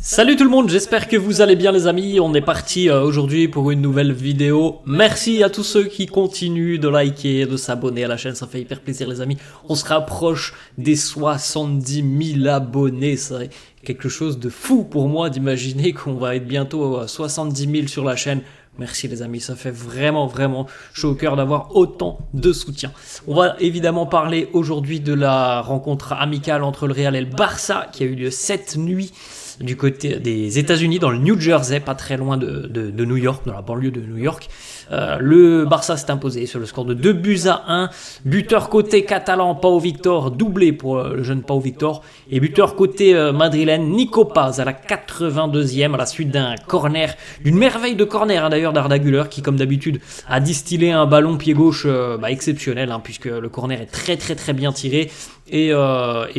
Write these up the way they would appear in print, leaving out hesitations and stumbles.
Salut tout le monde, j'espère que vous allez bien les amis, on est parti aujourd'hui pour une nouvelle vidéo. Merci à tous ceux qui continuent de liker, de s'abonner à la chaîne, ça fait hyper plaisir les amis. On se rapproche des 70 000 abonnés, c'est quelque chose de fou pour moi d'imaginer qu'on va être bientôt à 70 000 sur la chaîne. Merci les amis, ça fait vraiment chaud au cœur d'avoir autant de soutien. On va évidemment parler aujourd'hui de la rencontre amicale entre le Real et le Barça qui a eu lieu cette nuit du côté des États-Unis, dans le New Jersey, pas très loin de New York, dans la banlieue de New York. Le Barça s'est imposé sur le score de 2-1. Buteur côté catalan, Pau Victor, doublé pour le jeune Pau Victor. Et buteur côté madrilène, Nico Paz, à la 82e, à la suite d'un corner, d'une merveille de corner d'ailleurs d'Arda Güler, qui comme d'habitude a distillé un ballon pied gauche exceptionnel, puisque le corner est très bien tiré. Et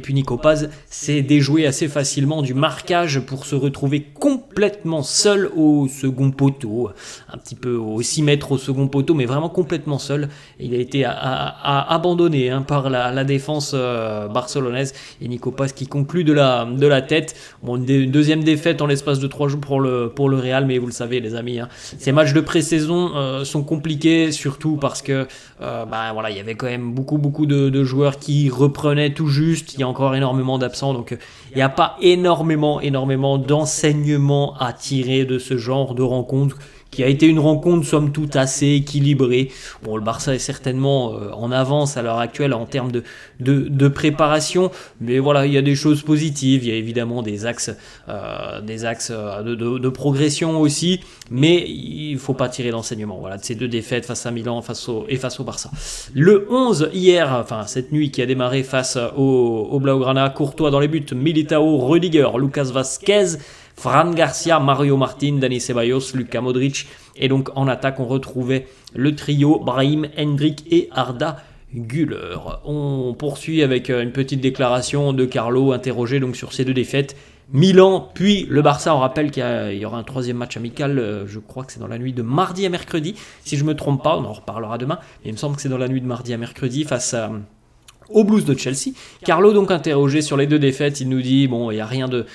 puis Nico Paz s'est déjoué assez facilement du marquage pour se retrouver complètement seul au second poteau, un petit peu au 6 mètres au second poteau, mais vraiment complètement seul. Il a été abandonné par la défense barcelonaise, et Nico Paz qui conclut de la tête. Bon, une deuxième défaite en l'espace de 3 jours pour le Real, mais vous le savez les amis, ces matchs de pré-saison sont compliqués, surtout parce que il y avait quand même beaucoup de joueurs qui reprenaient tout juste, il y a encore énormément d'absents, donc il n'y a pas énormément d'enseignements à tirer de ce genre de rencontre, qui a été une rencontre somme toute assez équilibrée. Bon, le Barça est certainement en avance à l'heure actuelle en termes de préparation, mais voilà, il y a des choses positives, il y a évidemment des axes de progression aussi, mais il ne faut pas tirer d'enseignement de ces deux défaites face à Milan face au Barça. Le 11 hier, cette nuit qui a démarré face au Blaugrana, Courtois dans les buts, Militao, Rudiger, Lucas Vazquez, Fran Garcia, Mario Martin, Dani Ceballos, Luka Modric. Et donc en attaque, on retrouvait le trio Brahim, Hendrik et Arda Güler. On poursuit avec une petite déclaration de Carlo, interrogé donc sur ces deux défaites. Milan, puis le Barça. On rappelle qu'il y aura un troisième match amical, je crois que c'est dans la nuit de mardi à mercredi, si je ne me trompe pas, on en reparlera demain, mais il me semble que c'est dans la nuit de mardi à mercredi face aux Blues de Chelsea. Carlo donc interrogé sur les deux défaites, il nous dit bon, il y a rien de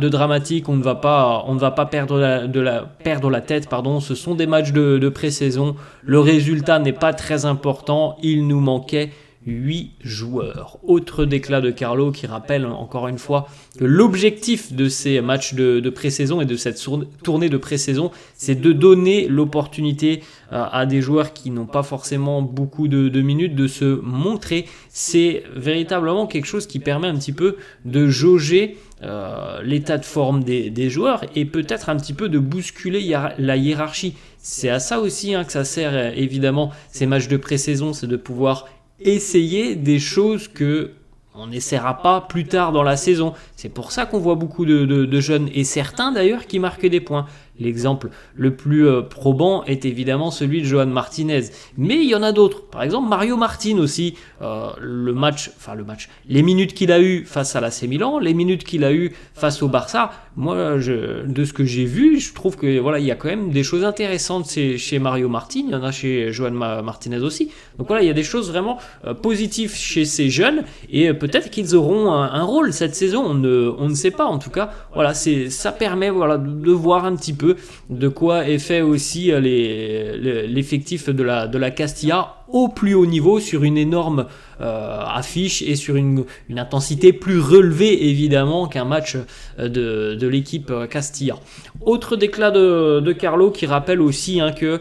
dramatique, on ne va pas perdre la tête, ce sont des matchs de pré-saison, le résultat n'est pas très important, il nous manquait 8 joueurs. Autre déclat de Carlo qui rappelle encore une fois que l'objectif de ces matchs de pré-saison et de cette tournée de pré-saison, c'est de donner l'opportunité à des joueurs qui n'ont pas forcément beaucoup de minutes de se montrer. C'est véritablement quelque chose qui permet un petit peu de jauger l'état de forme des joueurs et peut-être un petit peu de bousculer la hiérarchie. C'est à ça aussi que ça sert évidemment ces matchs de pré-saison, c'est de pouvoir essayer des choses que on n'essaiera pas plus tard dans la saison. C'est pour ça qu'on voit beaucoup de jeunes, et certains d'ailleurs qui marquent des points. L'exemple le plus probant est évidemment celui de Johan Martinez. Mais il y en a d'autres. Par exemple, Mario Martin aussi. Les minutes qu'il a eues face à l'AC Milan, les minutes qu'il a eues face au Barça, moi, de ce que j'ai vu, je trouve que il y a quand même des choses intéressantes chez Mario Martin. Il y en a chez Johan Martinez aussi. Donc il y a des choses vraiment positives chez ces jeunes, et peut-être qu'ils auront un rôle cette saison. On ne sait pas. En tout cas, ça permet de voir un petit peu de quoi est fait aussi l'effectif de la Castilla au plus haut niveau, sur une énorme affiche et sur une intensité plus relevée évidemment qu'un match de l'équipe Castilla. Autre déclat de Carlo qui rappelle aussi que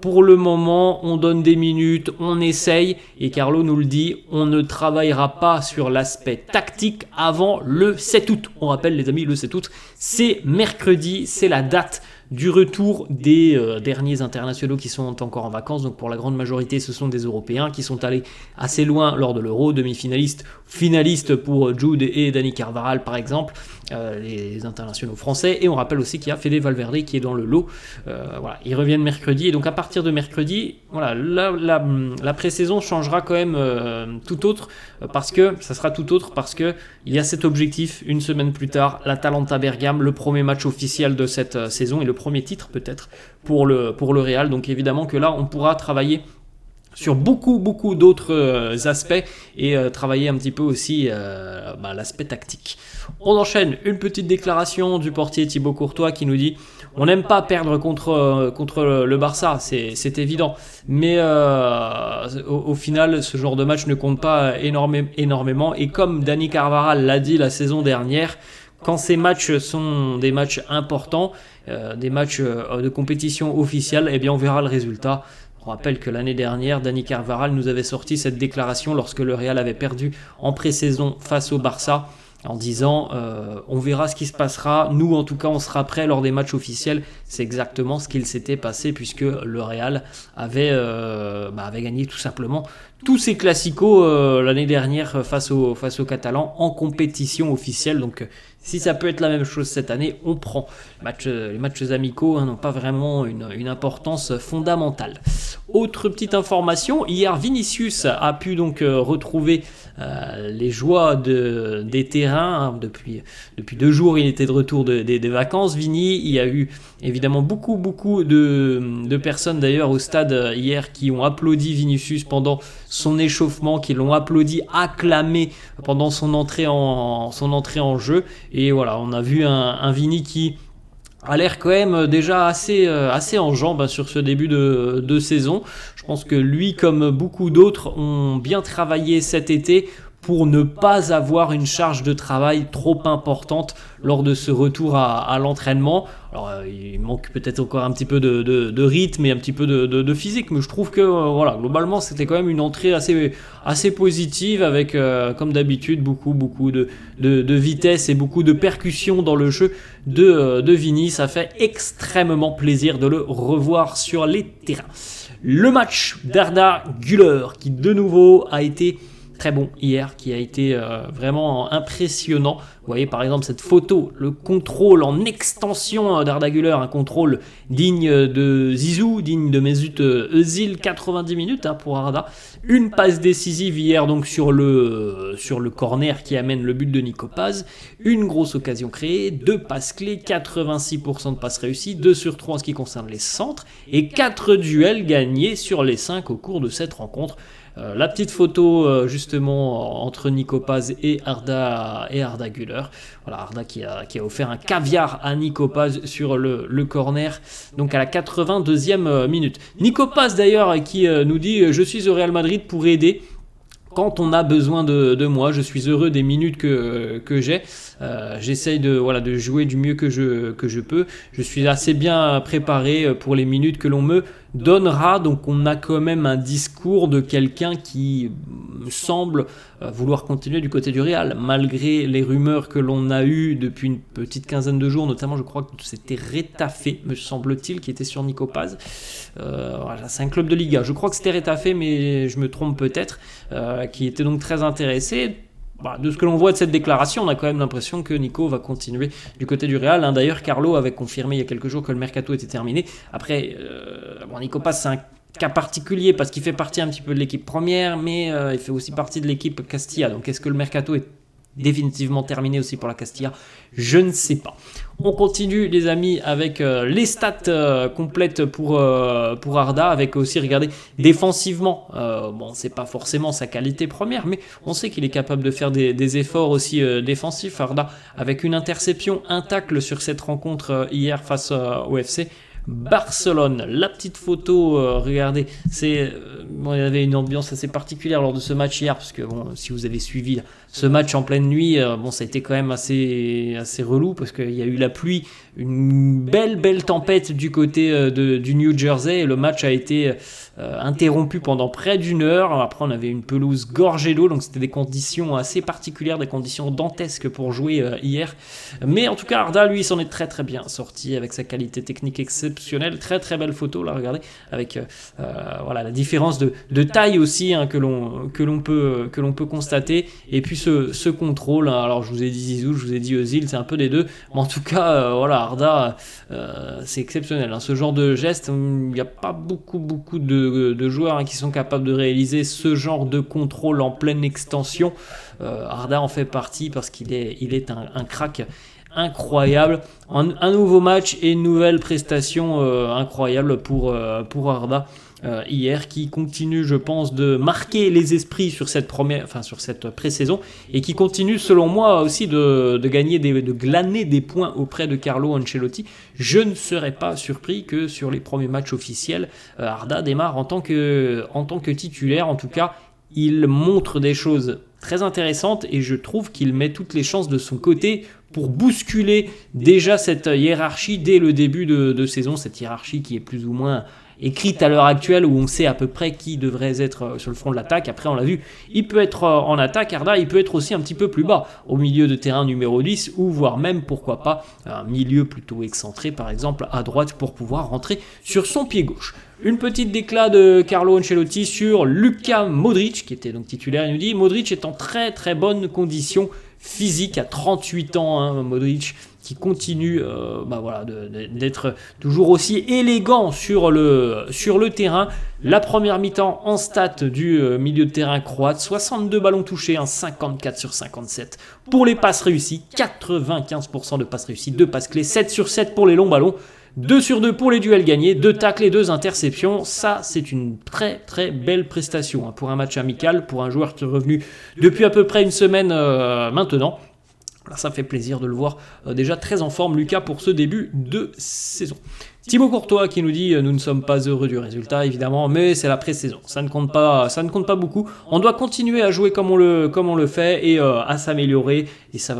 pour le moment, on donne des minutes, on essaye, et Carlo nous le dit, on ne travaillera pas sur l'aspect tactique avant le 7 août. On rappelle les amis, le 7 août, c'est mercredi, c'est la date du retour des derniers internationaux qui sont encore en vacances. Donc pour la grande majorité, ce sont des Européens qui sont allés assez loin lors de l'Euro, demi-finalistes, finalistes pour Jude et Dani Carvajal par exemple, les internationaux français. Et on rappelle aussi qu'il y a Fede Valverde qui est dans le lot. Ils reviennent mercredi, et donc à partir de mercredi, la pré-saison changera quand même tout autre, parce que il y a cet objectif une semaine plus tard, l'Atalanta Bergame, le premier match officiel de cette saison et le premier titre peut-être pour le Real. Donc évidemment que là on pourra travailler sur beaucoup d'autres aspects et travailler un petit peu aussi l'aspect tactique. On enchaîne, une petite déclaration du portier Thibaut Courtois qui nous dit: on n'aime pas perdre contre le Barça, c'est évident, mais au final ce genre de match ne compte pas énormément, et comme Dani Carvajal l'a dit la saison dernière, quand ces matchs sont des matchs importants, des matchs de compétition officielle, eh bien on verra le résultat. On rappelle que l'année dernière, Dani Carvajal nous avait sorti cette déclaration lorsque le Real avait perdu en pré-saison face au Barça, en disant on verra ce qui se passera, nous en tout cas on sera prêts lors des matchs officiels. C'est exactement ce qu'il s'était passé, puisque le Real avait gagné tout simplement tous ses classicos l'année dernière face aux Catalans en compétition officielle. Donc si ça peut être la même chose cette année, on prend. Les matchs amicaux n'ont pas vraiment une importance fondamentale. Autre petite information, hier Vinicius a pu donc retrouver les joies des terrains. Depuis 2 jours il était de retour des vacances. Vini, il y a eu évidemment beaucoup de personnes d'ailleurs au stade hier qui ont applaudi Vinicius pendant son échauffement, qui l'ont applaudi, acclamé pendant son entrée en jeu. Et voilà, on a vu un Vini qui a l'air quand même déjà assez en jambes sur ce début de saison. Je pense que lui, comme beaucoup d'autres, ont bien travaillé cet été pour ne pas avoir une charge de travail trop importante lors de ce retour à l'entraînement. Alors il manque peut-être encore un petit peu de rythme et un petit peu de physique, mais je trouve que globalement c'était quand même une entrée assez positive, avec comme d'habitude beaucoup de vitesse et beaucoup de percussion dans le jeu de Vini. Ça fait extrêmement plaisir de le revoir sur les terrains. Le match d'Arda Güler qui de nouveau a été très bon hier, qui a été vraiment impressionnant. Vous voyez par exemple cette photo, le contrôle en extension d'Arda Güler, un contrôle digne de Zizou, digne de Mesut Özil, 90 minutes pour Arda. Une passe décisive hier donc sur le corner qui amène le but de Nico Paz. Une grosse occasion créée, 2 passes clés, 86% de passes réussies, 2 sur 3 en ce qui concerne les centres, et 4 duels gagnés sur les 5 au cours de cette rencontre. La petite photo justement entre Nico Paz et Arda Güler. Voilà, Arda qui a offert un caviar à Nico Paz sur le corner, donc à la 82e minute. Nico Paz d'ailleurs qui nous dit: je suis au Real Madrid pour aider quand on a besoin de moi, je suis heureux des minutes que j'ai. J'essaye de jouer du mieux que je peux. Je suis assez bien préparé pour les minutes que l'on me donnera. Donc on a quand même un discours de quelqu'un qui semble vouloir continuer du côté du Real, malgré les rumeurs que l'on a eues depuis une petite quinzaine de jours, notamment je crois que c'était Retafe, me semble-t-il, qui était sur Nico Paz. C'est un club de Liga, je crois que c'était Retafe, mais je me trompe peut-être, qui était donc très intéressé. De ce que l'on voit de cette déclaration, on a quand même l'impression que Nico va continuer du côté du Real. D'ailleurs, Carlo avait confirmé il y a quelques jours que le mercato était terminé. Après, Nico Paz, c'est un cas particulier parce qu'il fait partie un petit peu de l'équipe première, mais il fait aussi partie de l'équipe Castilla. Donc, est-ce que le mercato est définitivement terminé aussi pour la Castilla? Je ne sais pas. On continue les amis avec les stats complètes pour Arda, avec aussi, regardez, défensivement, c'est pas forcément sa qualité première, mais on sait qu'il est capable de faire des efforts aussi défensifs, Arda, avec une interception, un tacle sur cette rencontre hier face au FC Barcelone. La petite photo, regardez, il y avait une ambiance assez particulière lors de ce match hier, parce que si vous avez suivi ce match en pleine nuit, ça a été quand même assez relou, parce qu'il y a eu la pluie, une belle tempête du côté du New Jersey, et le match a été interrompu pendant près d'1 heure. Après on avait une pelouse gorgée d'eau, donc c'était des conditions assez particulières, des conditions dantesques pour jouer hier, mais en tout cas Arda lui s'en est très bien sorti avec sa qualité technique exceptionnelle. Très belle photo là, regardez, avec la différence de taille aussi que l'on peut constater, et puis ce contrôle, alors je vous ai dit Zizou, je vous ai dit Özil, c'est un peu des deux, mais en tout cas Arda, c'est exceptionnel, ce genre de geste, il n'y a pas beaucoup de joueurs qui sont capables de réaliser ce genre de contrôle en pleine extension. Arda en fait partie parce qu'il est un crack incroyable. Un nouveau match et une nouvelle prestation incroyable pour Arda. hier, qui continue, je pense, de marquer les esprits sur cette pré-saison, et qui continue, selon moi, aussi de glaner des points auprès de Carlo Ancelotti. Je ne serais pas surpris que sur les premiers matchs officiels, Arda démarre en tant que titulaire. En tout cas, il montre des choses très intéressantes et je trouve qu'il met toutes les chances de son côté pour bousculer déjà cette hiérarchie dès le début de saison, cette hiérarchie qui est plus ou moins écrite à l'heure actuelle, où on sait à peu près qui devrait être sur le front de l'attaque. Après, on l'a vu, il peut être en attaque, Arda, il peut être aussi un petit peu plus bas, au milieu de terrain numéro 10, ou voire même, pourquoi pas, un milieu plutôt excentré, par exemple, à droite, pour pouvoir rentrer sur son pied gauche. Une petite déclat de Carlo Ancelotti sur Luka Modric, qui était donc titulaire. Il nous dit: Modric est en très très bonne condition physique à 38 ans, hein, Modric, qui continue d'être toujours aussi élégant sur le terrain. La première mi-temps en stats du milieu de terrain croate: 62 ballons touchés, 54 sur 57 pour les passes réussies, 95% de passes réussies, 2 passes clés, 7 sur 7 pour les longs ballons, 2 sur 2 pour les duels gagnés, 2 tacles et 2 interceptions. Ça, c'est une très très belle prestation pour un match amical, pour un joueur qui est revenu depuis à peu près une semaine maintenant. Alors, ça fait plaisir de le voir déjà très en forme, Lucas, pour ce début de saison. Thibaut Courtois qui nous dit: nous ne sommes pas heureux du résultat, évidemment, mais c'est la pré-saison, ça ne compte pas beaucoup. On doit continuer à jouer comme on le fait et à s'améliorer, et ça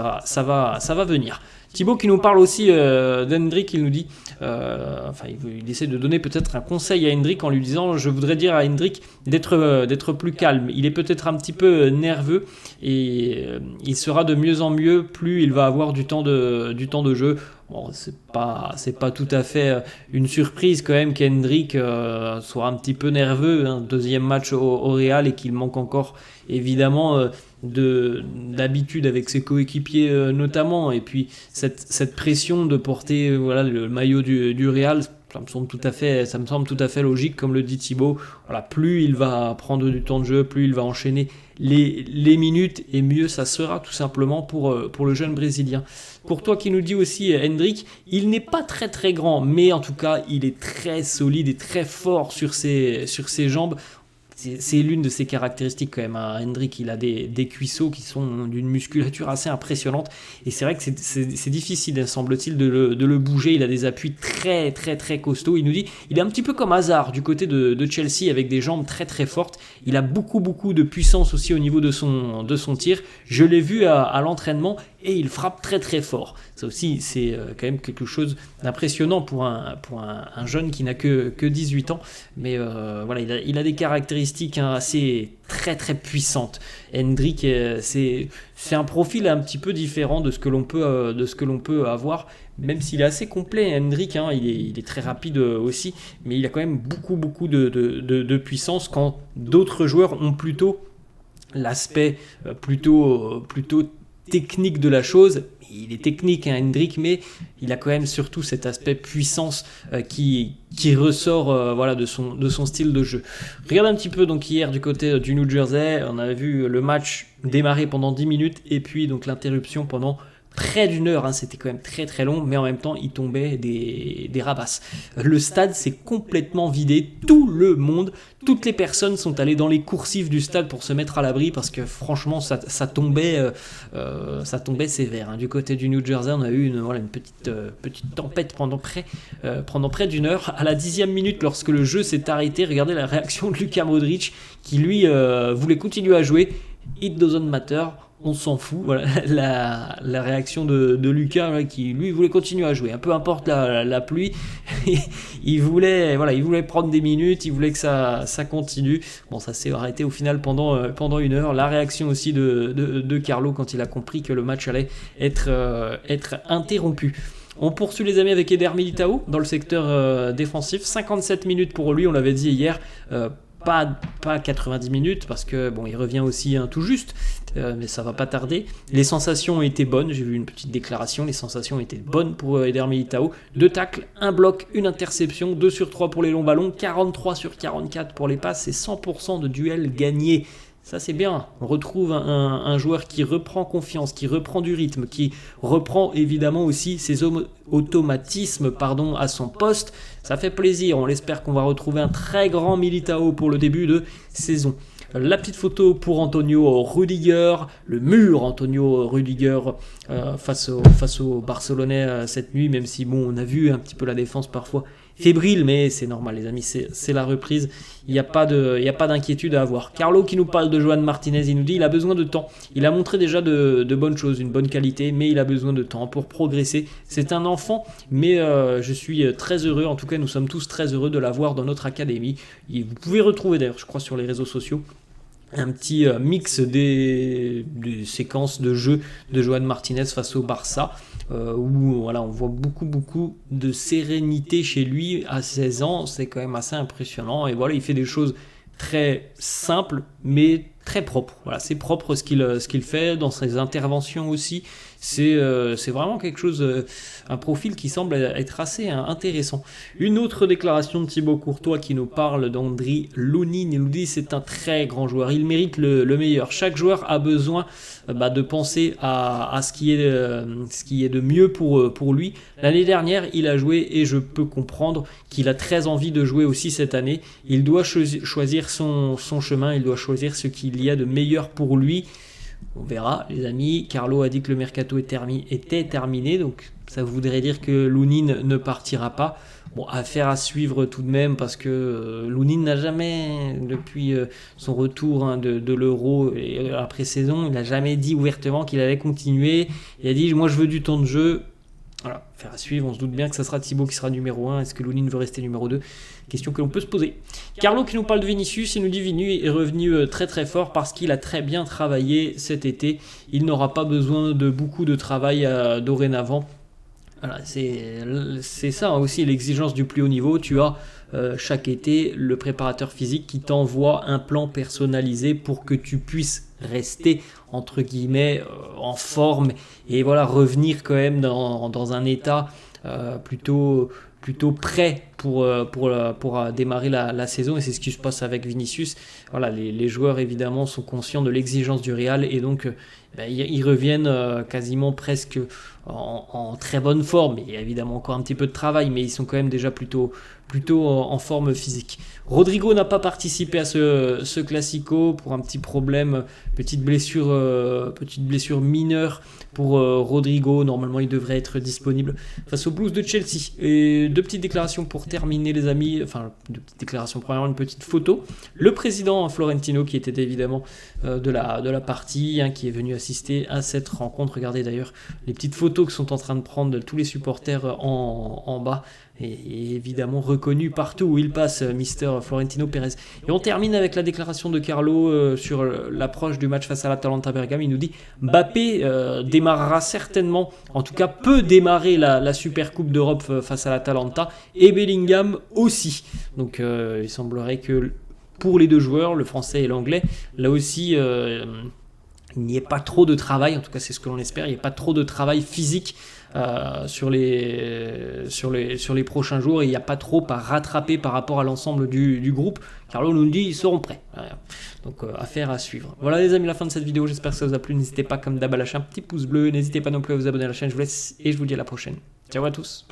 va venir. Thibaut qui nous parle aussi d'Hendrick, il nous dit, il essaie de donner peut-être un conseil à Hendrick en lui disant: je voudrais dire à Hendrick d'être plus calme. Il est peut-être un petit peu nerveux et il sera de mieux en mieux plus il va avoir du temps de jeu. Bon, c'est pas tout à fait une surprise quand même qu'Hendrick soit un petit peu nerveux, hein, deuxième match au Real, et qu'il manque encore évidemment d'habitude avec ses coéquipiers notamment, et puis cette pression de porter le maillot du Real. Ça me semble tout à fait logique, comme le dit Thibaut. Voilà, plus il va prendre du temps de jeu, plus il va enchaîner les minutes, et mieux ça sera tout simplement pour le jeune Brésilien. Pour toi qui nous dit aussi Hendrick, il n'est pas très très grand, mais en tout cas il est très solide et très fort sur ses jambes. C'est l'une de ses caractéristiques quand même. Hendrick, il a des cuisseaux qui sont d'une musculature assez impressionnante, et c'est vrai que c'est difficile, semble-t-il, de le bouger. Il a des appuis très très très costauds. Il nous dit, il est un petit peu comme Hazard du côté de Chelsea, avec des jambes très très fortes. Il a beaucoup de puissance aussi au niveau de son tir. Je l'ai vu à l'entraînement, et il frappe très très fort. Ça aussi, c'est quand même quelque chose d'impressionnant pour un jeune qui n'a que 18 ans. Mais il a des caractéristiques assez très très puissantes. Hendrick, c'est un profil un petit peu différent de ce que l'on peut avoir, même s'il est assez complet. Hendrick, il est très rapide aussi, mais il a quand même beaucoup de puissance, quand d'autres joueurs ont plutôt l'aspect plutôt technique de la chose. Il est technique, Hendrick, mais il a quand même surtout cet aspect puissance qui ressort de son style de jeu. Regarde un petit peu donc hier du côté du New Jersey, on avait vu le match démarrer pendant 10 minutes, et puis donc l'interruption pendant près d'une heure, c'était quand même très très long, mais en même temps il tombait des rabasses. Le stade s'est complètement vidé, toutes les personnes sont allées dans les coursives du stade pour se mettre à l'abri, parce que franchement ça tombait sévère. Du côté du New Jersey, on a eu une petite tempête pendant près d'une heure. À la 10e minute, lorsque le jeu s'est arrêté, regardez la réaction de Luka Modric, qui lui voulait continuer à jouer. It doesn't matter, on s'en fout. Voilà la réaction de Lucas, qui lui voulait continuer à jouer, peu importe la pluie. il voulait prendre des minutes, il voulait que ça continue. Bon, ça s'est arrêté au final pendant une heure. La réaction aussi de Carlo quand il a compris que le match allait être interrompu. On poursuit les amis avec Eder Militão dans le secteur défensif. 57 minutes pour lui, on l'avait dit hier. Pas 90 minutes, parce que il revient aussi tout juste, mais ça va pas tarder. Les sensations ont été bonnes, j'ai vu une petite déclaration, les sensations étaient bonnes pour Eder Militão. 2 tacles, 1 bloc, 1 interception, 2 sur 3 pour les longs ballons, 43 sur 44 pour les passes, et 100% de duels gagnés. Ça c'est bien, on retrouve un joueur qui reprend confiance, qui reprend du rythme, qui reprend évidemment aussi ses automatismes à son poste. Ça fait plaisir, on l'espère qu'on va retrouver un très grand Militao pour le début de saison. La petite photo pour Antonio Rudiger, le mur Antonio Rudiger face au Barcelonais cette nuit, même si bon, on a vu un petit peu la défense parfois fébrile, mais c'est normal les amis, c'est la reprise, il n'y a pas d'inquiétude à avoir. Carlo qui nous parle de Joan Martinez, il nous dit il a besoin de temps, il a montré déjà de bonnes choses, une bonne qualité, mais il a besoin de temps pour progresser. C'est un enfant, mais je suis très heureux, en tout cas nous sommes tous très heureux de l'avoir dans notre académie. Et vous pouvez retrouver d'ailleurs, je crois, sur les réseaux sociaux, un petit mix des séquences de jeu de Joan Martinez face au Barça, où voilà, on voit beaucoup de sérénité chez lui à 16 ans, c'est quand même assez impressionnant, et voilà, il fait des choses très simples mais très propres. Voilà, c'est propre ce qu'il fait dans ses interventions aussi. C'est vraiment quelque chose, un profil qui semble être assez intéressant. Une autre déclaration de Thibaut Courtois qui nous parle d'Andriy Lunin. Il nous dit c'est un très grand joueur, il mérite le meilleur. Chaque joueur a besoin de penser à ce qui est de mieux pour lui. L'année dernière, il a joué et je peux comprendre qu'il a très envie de jouer aussi cette année. Il doit choisir son chemin, il doit choisir ce qu'il y a de meilleur pour lui. On verra les amis, Carlo a dit que le mercato était terminé, donc ça voudrait dire que Lunin ne partira pas. Bon, affaire à suivre tout de même parce que Lunin n'a jamais, depuis son retour de l'Euro et après saison, il n'a jamais dit ouvertement qu'il allait continuer. Il a dit moi je veux du temps de jeu. Voilà, affaire à suivre, on se doute bien que ça sera Thibaut qui sera numéro 1, est-ce que Lunin veut rester numéro 2? Question que l'on peut se poser. Carlo qui nous parle de Vinicius, il nous dit Vinu est revenu très très fort parce qu'il a très bien travaillé cet été, il n'aura pas besoin de beaucoup de travail dorénavant. Voilà, c'est ça aussi l'exigence du plus haut niveau, tu as chaque été le préparateur physique qui t'envoie un plan personnalisé pour que tu puisses rester entre guillemets en forme et voilà, revenir quand même dans un état plutôt prêt pour démarrer la saison, et c'est ce qui se passe avec Vinicius. Voilà, les joueurs évidemment sont conscients de l'exigence du Real et donc ils reviennent quasiment presque en très bonne forme. Il y a évidemment encore un petit peu de travail, mais ils sont quand même déjà plutôt en forme physique. Rodrigo n'a pas participé à ce Classico pour un petit problème, petite blessure mineure pour Rodrigo. Normalement, il devrait être disponible face aux Blues de Chelsea. Et deux petites déclarations pour terminer, les amis. Enfin, deux petites déclarations. Premièrement, une petite photo. Le président Florentino, qui était évidemment de la partie, qui est venu assister à cette rencontre. Regardez d'ailleurs les petites photos que sont en train de prendre tous les supporters en bas. Et évidemment reconnu partout où il passe, Mister Florentino Pérez. Et on termine avec la déclaration de Carlo sur l'approche du match face à l'Atalanta Bergame. Il nous dit Mbappé démarrera certainement, en tout cas peut démarrer la Super Coupe d'Europe face à l'Atalanta, et Bellingham aussi. Donc il semblerait que pour les deux joueurs, le français et l'anglais, là aussi il n'y ait pas trop de travail, en tout cas c'est ce que l'on espère, il n'y ait pas trop de travail physique sur les prochains jours, et il n'y a pas trop à rattraper par rapport à l'ensemble du groupe. Carlo nous le dit, ils seront prêts. Donc affaire à suivre. Voilà les amis, la fin de cette vidéo, j'espère que ça vous a plu. N'hésitez pas comme d'hab à lâcher un petit pouce bleu, n'hésitez pas non plus à vous abonner à la chaîne, je vous laisse et je vous dis à la prochaine. Ciao à tous.